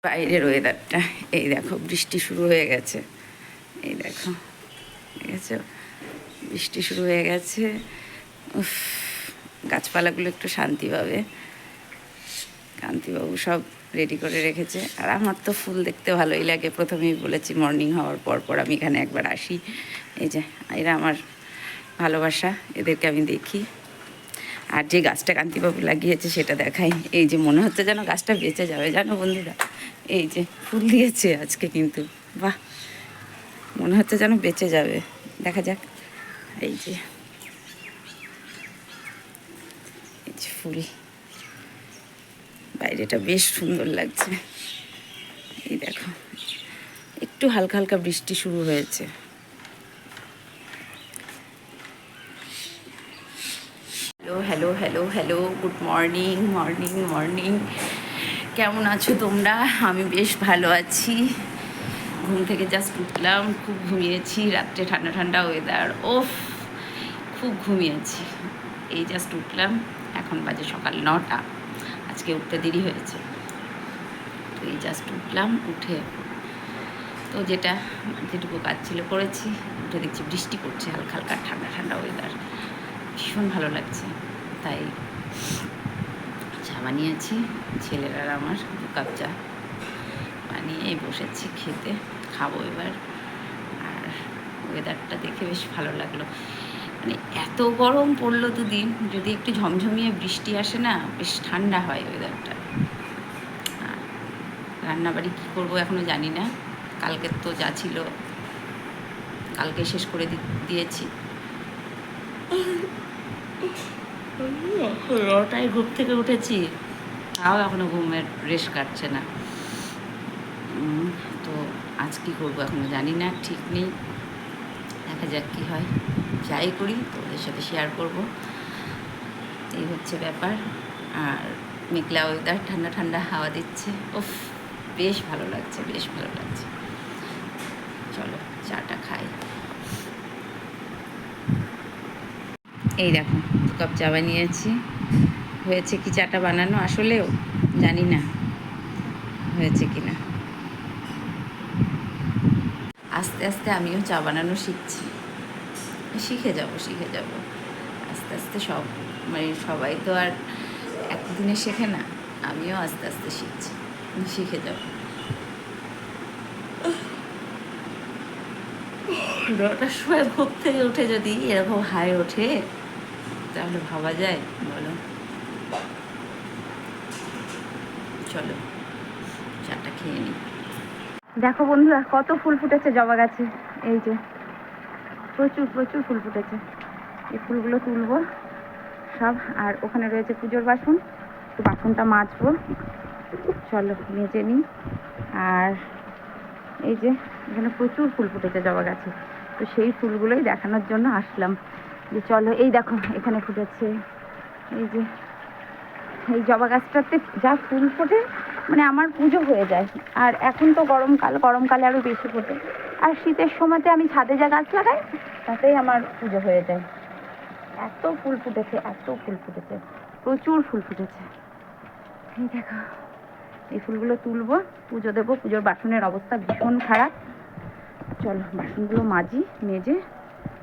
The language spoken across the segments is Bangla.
বাইরের ওয়েদারটা এই দেখো, বৃষ্টি শুরু হয়ে গেছে। এই দেখো, ঠিক আছে, বৃষ্টি শুরু হয়ে গেছে। উফ, গাছপালাগুলো একটু শান্তি পাবে। কান্তিবাবু সব রেডি করে রেখেছে। আর আমার তো ফুল দেখতে ভালোই লাগে, প্রথমেই বলেছি মর্নিং হওয়ার পর পর আমি এখানে একবার আসি। এই যে এরা আমার ভালোবাসা, এদেরকে আমি দেখি। আর যে গাছটা কান্তিবাবু লাগিয়েছে সেটা দেখাই। এই যে মনে হচ্ছে যেন গাছটা বেঁচে যাবে, জানো বন্ধুরা। এই যে ফুল দিয়েছে আজকে, কিন্তু বাহ, মনে হচ্ছে যেন বেঁচে যাবে। দেখা যাক। এই যে ফুল, বাইরেটা বেশ সুন্দর লাগছে। এই দেখো, একটু হালকা হালকা বৃষ্টি শুরু হয়েছে। Hello hello hello hello, good morning morning morning. কেমন আছো তোমরা? আমি বেশ ভালো আছি। ঘুম থেকে জাস্ট উঠলাম, খুব ঘুমিয়েছি রাত্রে, ঠান্ডা ঠান্ডা ওয়েদার, ওফ খুব ঘুমিয়েছি। এই জাস্ট উঠলাম, এখন বাজে সকাল 9টা। আজকে উঠতে দেরি হয়েছে। তো এই জাস্ট উঠলাম, উঠে তো যেটুকু কাজ ছিল করেছি। উঠে দেখছি বৃষ্টি পড়ছে হালকা হালকা, ঠান্ডা ঠান্ডা ওয়েদার, ভীষণ ভালো লাগছে। তাই চা বানিয়েছি, ছেলের আর আমার 2 কাপ চা বানিয়ে বসেছি খেতে, খাবো এবার। আর ওয়েদারটা দেখে বেশ ভালো লাগলো। মানে এত গরম পড়লো 2 দিন, যদি একটু ঝমঝমিয়ে বৃষ্টি আসে না, বেশ ঠান্ডা হয় ওয়েদারটা। রান্নাবাড়ি কী করবো এখনও জানি না। কালকের তো যা ছিল কালকে শেষ করে দিয়েছি। 9টায় ঘুম থেকে উঠেছি, তাও এখনও ঘুমের রেশ কাটছে না। তো আজ কী করবো এখনও জানি না, ঠিক নেই। দেখা যাক কী হয়। যাই করি তোমাদের সাথে শেয়ার করব। এই হচ্ছে ব্যাপার। আর মেঘলা ওয়েদার, ঠান্ডা ঠান্ডা হাওয়া দিচ্ছে, উফ বেশ ভালো লাগছে, বেশ ভালো লাগছে। চলো চাটা খাই। এই দেখো, 2 কাপ চা বানিয়েছি। হয়েছে কি চাটা বানানো, আসলেও জানি না হয়েছে কি না। আস্তে আস্তে আমিও চা বানানো শিখছি, শিখে যাব আস্তে আস্তে। মানে সবাই তো আর একদিনে শেখে না, আমিও আস্তে আস্তে শিখে যাব। 9টার সময় ঘুম থেকে উঠে যদি এরকম হাই ওঠে, তাহলে ভাবা যায় বলো। চলো চাটা খেয়ে নিই। দেখো বন্ধুরা, কত ফুল ফুটেছে জবা গাছে। এই যে প্রচুর প্রচুর ফুল ফুটেছে। এই ফুলগুলো তুলবো সব। আর ওখানে রয়েছে পুজোর বাসন, তো বাসনটা মাজবো। চলো মেজে নিই। আর এই যে এখানে প্রচুর ফুল ফুটেছে জবা গাছে, তো সেই ফুলগুলোই দেখানোর জন্য আসলাম। যে চলো, এই দেখো এখানে ফুটেছে। এই যে এই জবা গাছটাতে যা ফুল ফোটে, মানে আমার পুজো হয়ে যায়। আর এখন তো গরমকালে আরও বেশি ফোটে। আর শীতের সময়তে আমি ছাদে যা গাছ লাগাই, তাতেই আমার পুজো হয়ে যায়। এত ফুল ফুটেছে, এত ফুল ফুটেছে, প্রচুর ফুল ফুটেছে। এই দেখো, এই ফুলগুলো তুলবো, পুজো দেবো। পুজোর বাসনের অবস্থা ভীষণ খারাপ। চলো বাসনগুলো মাজি, মেজে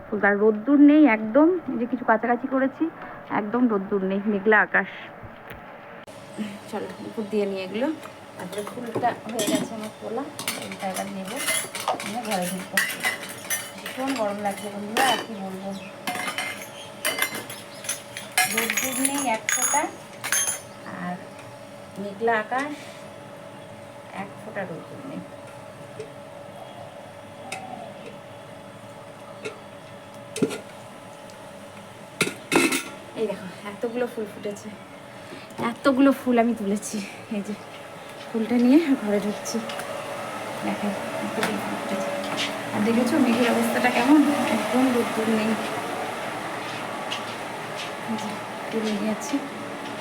ফুল। আর রোদ্দুর নেই একদম, যে কিছু কাছাকাছি করেছি, একদম রোদ্দুর নেই, মেঘলা আকাশ। চলো উপর দিয়ে নিয়ে এগুলো। তারপরে ফুলটা হয়ে গেছে আমার তোলা, ফুলটা এবার নেবো, নিয়ে ঘরে ঢুকবো। ভীষণ গরম লাগছে বন্ধুরা, আর কি বলবো। রোদ্দুর নেই এক ফোঁটা, আর মেঘলা আকাশ, এক ফোঁটা রোদ্দুর নেই। এই দেখো এতগুলো ফুল ফুটেছে, এতগুলো ফুল আমি তুলেছি। এই যে ফুলটা নিয়ে ঘরে ঢুকছি। দেখো এতগুলো ফুল ফুটেছে। আর দেখেছো মেঘের অবস্থাটা কেমন, একদম রোদ্দুর নেই। তুলে নিয়েছি,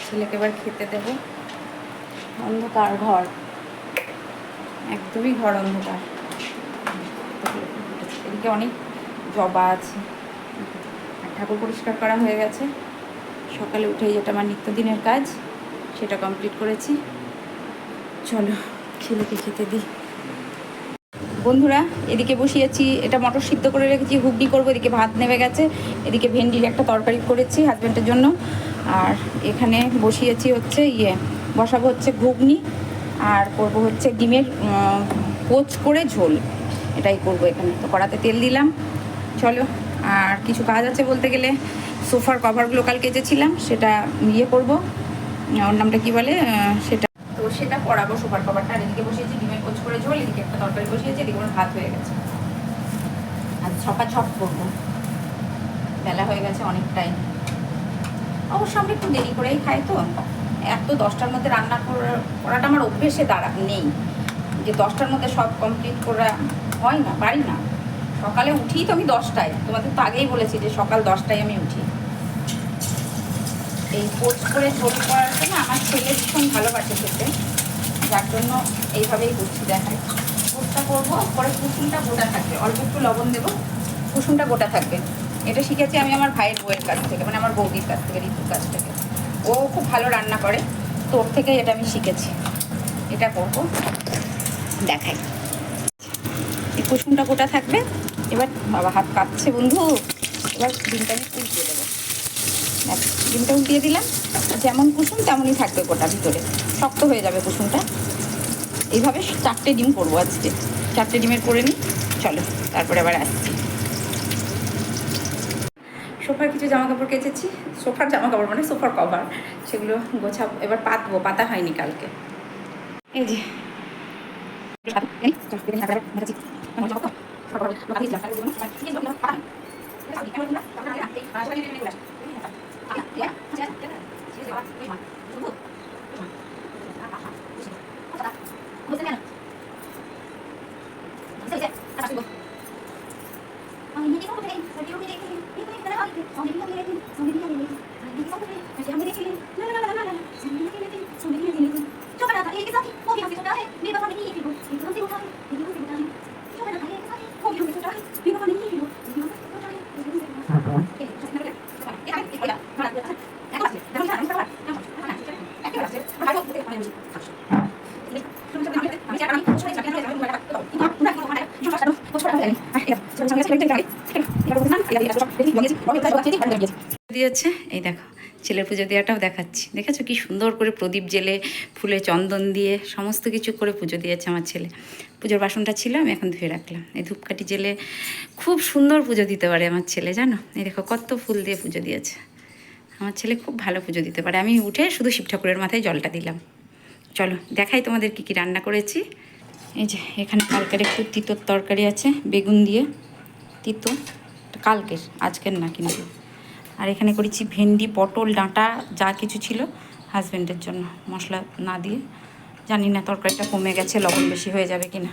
ছেলেকে এবার খেতে দেবো। অন্ধকার ঘর, একদমই ঘর অন্ধকার। এদিকে অনেক জবা আছে। আর ঠাকুর পরিষ্কার করা হয়ে গেছে সকালে উঠেই, যেটা আমার নিত্যদিনের কাজ, সেটা কমপ্লিট করেছি। চলো ছেলেকে খেতে দিই। বন্ধুরা এদিকে বসিয়েছি, এটা মটর সিদ্ধ করে রেখেছি, হুগলি করবো। এদিকে ভাত নেমে গেছে, এদিকে ভেন্ডির একটা তরকারি করেছি হাজব্যান্ডের জন্য, আর এখানে বসিয়েছি হচ্ছে বসাবো হচ্ছে ঘুগনি, আর করব হচ্ছে ডিমের পোচ করে ঝোল, এটাই করব এখানে। তো কড়াতে তেল দিলাম, চলো। আর কিছু কাজ আছে বলতে গেলে, সোফার কভারগুলো কাল কেচেছিলাম, সেটা করব, ওর নামটা কী বলে সেটা, তো সেটা পরাবো সোফার কভারটা। আর এদিকে বসিয়েছি ডিমের পোচ করে ঝোল, এদিকে একটা তরকারি বসিয়েছি, এদিকে আমার ভাত হয়ে গেছে। আর ছপ করবো, বেলা হয়ে গেছে অনেকটাই। অবশ্য আমরা একটু দেরি করেই খাই, তো এত 10টার মধ্যে রান্না করাটা আমার অভ্যেসে নেই, যে 10টার মধ্যে সব কমপ্লিট করা হয় না, পারি না। সকালে উঠি তো আমি 10টায়, তোমাদের তো আগেই বলেছি যে সকাল 10টায় আমি উঠি। এই পোচ করে ঝোল করার জন্য আমার ছেলে ভীষণ ভালোবাসে খেতে, যার জন্য এইভাবেই করছি। দেখাই, পোচটা করবো, পরে কুসুমটা গোটা থাকবে, অল্প একটু লবণ দেবো, কুসুমটা গোটা থাকবে। এটা শিখেছি আমি আমার ভাইয়ের বউয়ের কাছ থেকে, মানে আমার বৌদির কাছ থেকে, ঋতুর কাছ থেকে। ও খুব ভালো রান্না করে, তো ওর থেকে এটা আমি শিখেছি। এটা করব, দেখাই। এই কুসুমটা গোটা থাকবে। এবার বাবা হাত কাঁপছে বন্ধু, এবার ডিমটা আমি উল্টিয়ে দেবো। ডিমটা উল্টিয়ে দিলাম, যেমন কুসুম তেমনই থাকবে গোটা, ভিতরে শক্ত হয়ে যাবে কুসুমটা। এইভাবে 4টে ডিম করবো আজকে, 4টে ডিমের করে নিই, চলো তারপরে আবার আসছি। সোফার কিছু জামা কাপড় কেচেছি, সোফার জামা কাপড় মানে সোফার কভার, সেগুলো গোছাবো, এবার পাতবো, পাতা হয়নি কালকে। এই যে দিয়েছে, এই দেখো ছেলের পুজো দেওয়াটাও দেখাচ্ছি, দেখেছো কি সুন্দর করে প্রদীপ জেলে, ফুলে চন্দন দিয়ে সমস্ত কিছু করে পুজো দিয়েছে আমার ছেলে। পুজোর বাসনটা ছিল, আমি এখন ধুয়ে রাখলাম। এই ধূপকাঠি জেলে খুব সুন্দর পুজো দিতে পারে আমার ছেলে, জানো। এই দেখো কত ফুল দিয়ে পুজো দিয়েছে, আমার ছেলে খুব ভালো পুজো দিতে পারে। আমি উঠে শুধু শিব ঠাকুরের মাথায় জলটা দিলাম। চলো দেখাই তোমাদের কি কি রান্না করেছি। এই যে এখানে কালকের একটু তিতোর তরকারি আছে, বেগুন দিয়ে তিতো, কালকের, আজকের না কিন্তু। আর এখানে করেছি ভেন্ডি, পটল, ডাঁটা যা কিছু ছিল হাজব্যান্ডের জন্য, মশলা না দিয়ে। জানি না তরকারিটা কমে গেছে, লবণ বেশি হয়ে যাবে কি না।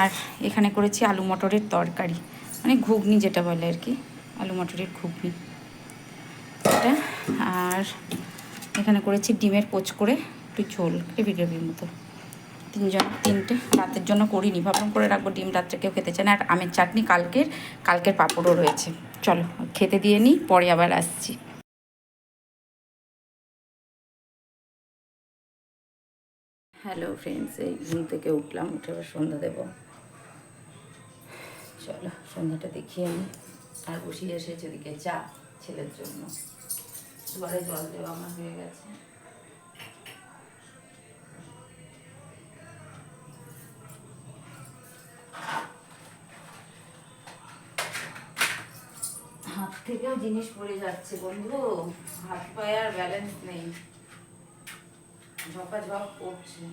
আর এখানে করেছি আলু মটরের তরকারি, মানে ঘুগনি যেটা বলে আর কি, আলু মটরের ঘুগনি এটা। আর এখানে করেছি ডিমের পোচ করে একটু ঝোল, গ্রেভি গ্রেভির মতো। 3টে, রাতের জন্য করিনি, ভাবলাম করে রাখবো, ডিম রাত্রে কেউ খেতে চায় না। আর আমের চাটনি কালকের পাঁপড়ও রয়েছে। চলো খেতে দিয়ে নিই, পরে আবার আসছি। হ্যালো ফ্রেন্ডস, এই ঘুম থেকে উঠলাম, উঠে আবার সন্ধ্যা দেবো। চলো সন্ধ্যাটা দেখিয়ে নিই। আর বসিয়ে এসেছে ওদিকে চা ছেলের জন্য, দুবারে জল দেওয়া আমার হয়ে গেছে। হাত থেকেও জিনিস পড়ে যাচ্ছে বন্ধু, হাত পায়ে আর ব্যালেন্স নেই, ঝপাঝপ করছে।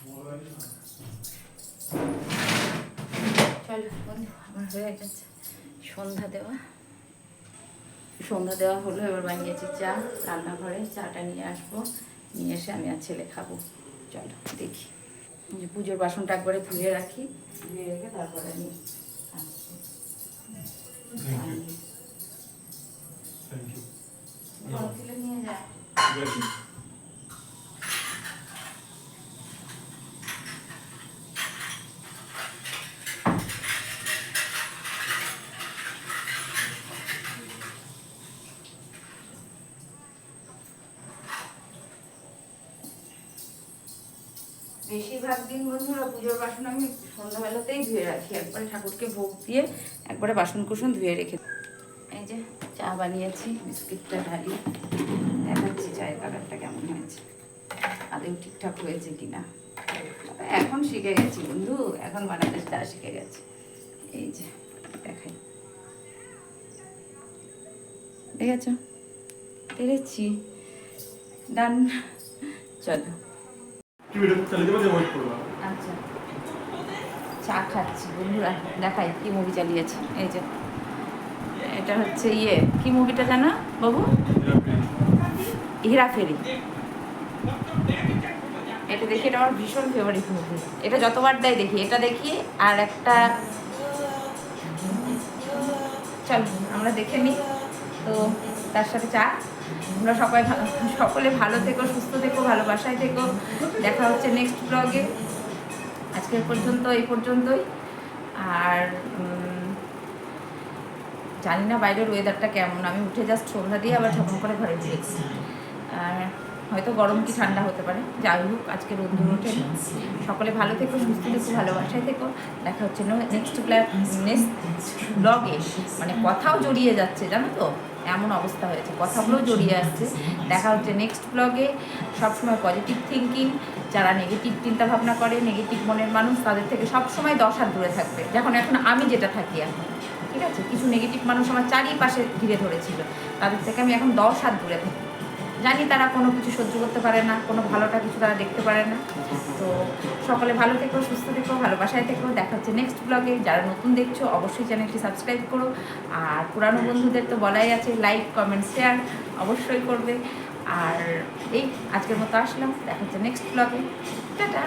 চলো বন্ধু, আমার হয়ে গেছে সন্ধ্যা দেওয়া হলো। এবার বানিয়েছি চা, রান্নাঘরে চাটা নিয়ে আসবো, নিয়ে এসে আমি আর ছেলে খাবো। চলো দেখি, পুজোর বাসনটা একবারে ধুয়ে রাখি, ধুয়ে রেখে তারপরে আমি নিয়ে যায়। বেশিরভাগ দিন বন্ধুরা পুজোর বাসন আমি সন্ধ্যাবেলাতেই ধুয়ে রাখি, একবারে ঠাকুরকে ভোগ দিয়ে একবারে বাসন কুসন ধুয়ে রেখে। এই যে চা বানিয়েছি, বিস্কিটটা ঢালি, দেখাচ্ছি চায়ের কালারটা কেমন হয়েছে, আদেও ঠিকঠাক হয়েছে কিনা। এখন শিখে গেছি বন্ধু, এখন বানাতে চা শিখে গেছি। এই যে দেখাই, দেখেছ, পেরেছি। ডান, চলো। আচ্ছা, চা খাচ্ছি বন্ধুরা, দেখাই কি মুভি চালিয়েছে। এই যে এটা হচ্ছে কি মুভিটা জানো বাবু? হেরাফেরি। এটা দেখি, এটা আমার ভীষণ ফেভারিট মুভি, এটা যতবার দেয় দেখি, এটা দেখি। আর একটা, চল আমরা দেখে নিই, তো তার সাথে চা। আমরা সকলে ভালো থেকো, সুস্থ থেকো, ভালোবাসায় থেকো। দেখা হচ্ছে নেক্সট ব্লগে। আজকের পর্যন্ত এই পর্যন্তই। আর জানি না বাইরের ওয়েদারটা কেমন, আমি উঠে জাস্ট সন্ধ্যা দিয়ে আবার ঝপন করে ঘরে ঢুকেছি। আর হয়তো গরম কি ঠান্ডা হতে পারে, যাই হোক আজকে রোদ্দুর ওঠে। সকলে ভালো থেকো, সুস্থ থেকো, ভালোবাসায় থেকো। দেখা হচ্ছে নেক্সট ব্লগে। মানে কথাও জড়িয়ে যাচ্ছে জানো তো, এমন অবস্থা হয়েছে, কথাগুলোও জড়িয়ে আসছে। দেখা হচ্ছে নেক্সট ব্লগে। সবসময় পজিটিভ থিঙ্কিং, যারা নেগেটিভ চিন্তা ভাবনা করে, নেগেটিভ মনের মানুষ, তাদের থেকে সবসময় 10 হাত দূরে থাকবে। এখন আমি যেটা থাকি এখন, ঠিক আছে? কিছু নেগেটিভ মানুষ আমার চারিপাশে ঘিরে ধরেছিল, তাদের থেকে আমি এখন 10 হাত দূরে থাকি। জানি তারা কোনো কিছু সহ্য করতে পারে না, কোনো ভালোটা কিছু তারা দেখতে পারে না। তো সকলে ভালো থেকো, সুস্থ থেকো, ভালোবাসায় থেকো। দেখা হচ্ছে নেক্সট ব্লগে। যারা নতুন দেখছো অবশ্যই চ্যানেলটি সাবস্ক্রাইব করো, আর পুরানো বন্ধুদের তো বলাই আছে, লাইক কমেন্ট শেয়ার অবশ্যই করবে। আর এই আজকের মতো আসলাম, দেখা হচ্ছে নেক্সট ব্লগে। টাটা।